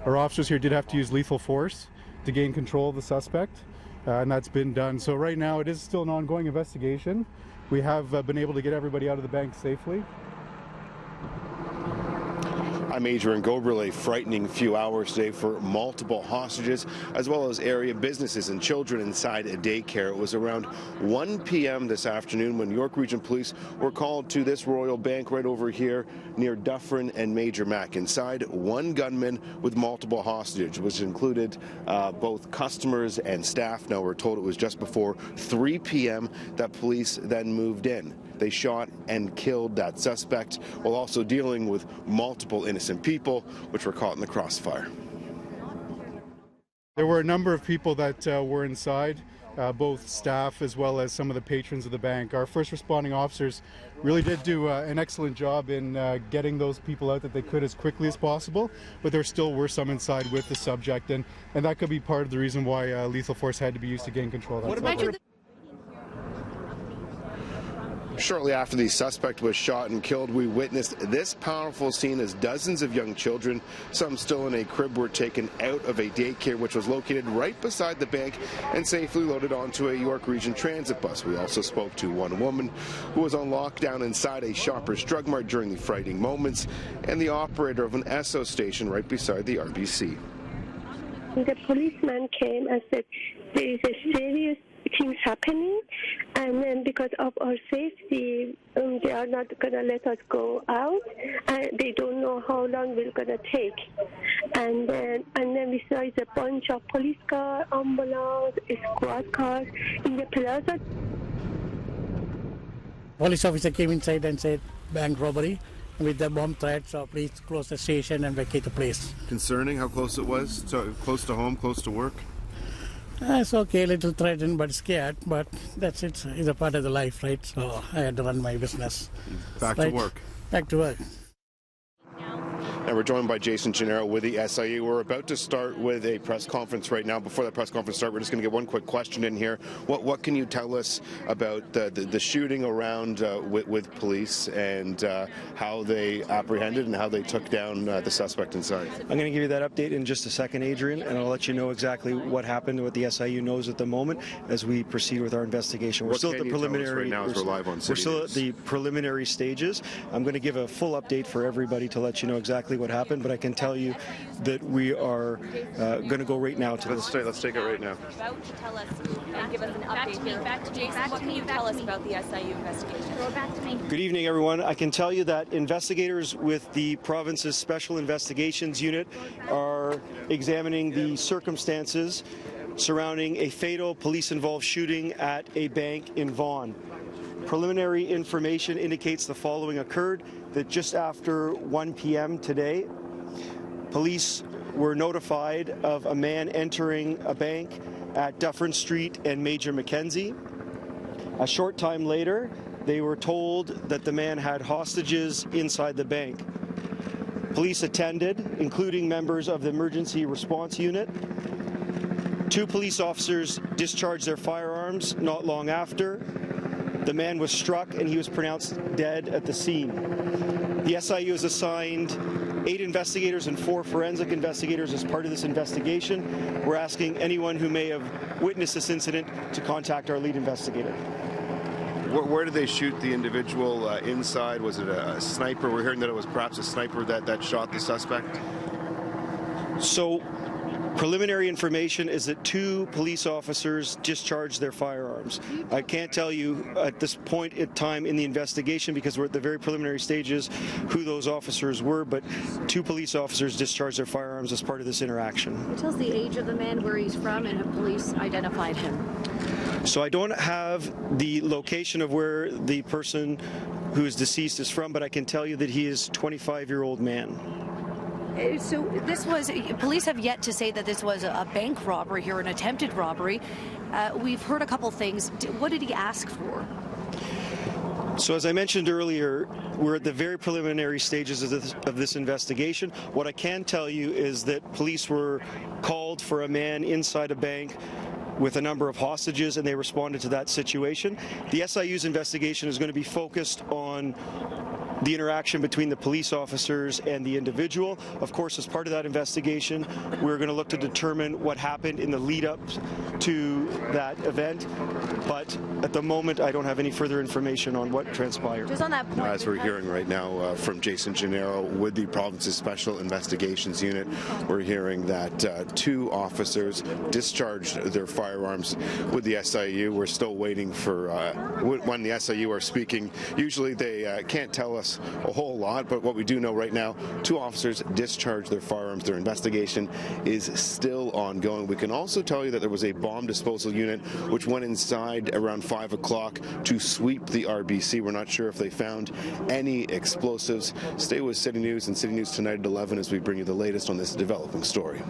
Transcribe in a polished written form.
Our officers here did have to use lethal force to gain control of the suspect, and that's been done. So right now it is still an ongoing investigation. We have been able to get everybody out of the bank safely. I'm Adrian Goberle. Frightening few hours today for multiple hostages, as well as area businesses and children inside a daycare. It was around 1 p.m. this afternoon when York Region Police were called to this Royal Bank right over here near Dufferin and Major Mac. Inside, one gunman with multiple hostages, which included both customers and staff. Now we're told it was just before 3 p.m. that police then moved in. They shot and killed that suspect while also dealing with multiple innocent people, which were caught in the crossfire. There were a number of people that were inside, both staff as well as some of the patrons of the bank. Our first responding officers really did do an excellent job in getting those people out that they could as quickly as possible, but there still were some inside with the subject, and that could be part of the reason why lethal force had to be used to gain control of that. Shortly after the suspect was shot and killed, we witnessed this powerful scene as dozens of young children, some still in a crib, were taken out of a daycare which was located right beside the bank and safely loaded onto a York Region Transit bus. We also spoke to one woman who was on lockdown inside a Shoppers Drug Mart during the frightening moments, and the operator of an Esso station right beside the RBC. The policeman came and said there is a serious things happening, and then because of our safety, they are not going to let us go out, and they don't know how long we're going to take. And then we saw a bunch of police cars, ambulance, squad cars in the plaza. Police officer came inside and said bank robbery with the bomb threat, so please close the station and vacate the place. Concerning how close it was? So close to home, close to work? It's okay, a little threatened but scared, but that's it. It's a part of the life, right? So I had to run my business. Back to work. Back to work. And we're joined by Jason Gennaro with the SIU. We're about to start with a press conference right now. Before that press conference starts, we're just going to get one quick question in here. What can you tell us about the shooting around with police and how they apprehended and how they took down the suspect inside? I'm going to give you that update in just a second, Adrian, and I'll let you know exactly what happened, what the SIU knows at the moment as we proceed with our investigation. We're still at the preliminary. Right now, as we're live on CityNews. We're still at the preliminary stages. I'm going to give a full update for everybody to let you know exactly what happened, but I can tell you that we are going to go right now to this. Let's take it right now. About to tell us and give us an update here. Back to Jason. What can you tell us about the SIU investigation? Go back to me. Good evening, everyone. I can tell you that investigators with the province's Special Investigations Unit are examining the circumstances surrounding a fatal police-involved shooting at a bank in Vaughan. Preliminary information indicates the following occurred: that just after 1 p.m. today, police were notified of a man entering a bank at Dufferin Street and Major Mackenzie. A short time later, they were told that the man had hostages inside the bank. Police attended, including members of the emergency response unit. 2 police officers discharged their firearms not long after. The man was struck and he was pronounced dead at the scene. The SIU has assigned 8 investigators and 4 forensic investigators as part of this investigation. We're asking anyone who may have witnessed this incident to contact our lead investigator. Where did they shoot the individual inside? Was it a sniper? We're hearing that it was perhaps a sniper that shot the suspect. So, preliminary information is that 2 police officers discharged their firearms. I can't tell you at this point in time in the investigation, because we're at the very preliminary stages, who those officers were, but 2 police officers discharged their firearms as part of this interaction. What tells the age of the man, where he's from, and have police identified him? So I don't have the location of where the person who is deceased is from, but I can tell you that he is a 25-year-old man. So this was, police have yet to say that this was a bank robbery here, an attempted robbery. We've heard a couple things. What did he ask for? So as I mentioned earlier, we're at the very preliminary stages of this investigation. What I can tell you is that police were called for a man inside a bank with a number of hostages, and they responded to that situation. The SIU's investigation is going to be focused on the interaction between the police officers and the individual. Of course, as part of that investigation, we're going to look to determine what happened in the lead-up to that event. But at the moment, I don't have any further information on what transpired. Just on that point, As we're hearing right now from Jason Gennaro with the province's Special Investigations Unit, we're hearing that 2 officers discharged their firearms with the SIU. We're still waiting for when the SIU are speaking. Usually they can't tell us a whole lot, but what we do know right now, 2 officers discharged their firearms. Their investigation is still ongoing. We can also tell you that there was a bomb disposal unit which went inside around 5 o'clock to sweep the RBC. We're not sure if they found any explosives. Stay with City News and City News Tonight at 11 as we bring you the latest on this developing story.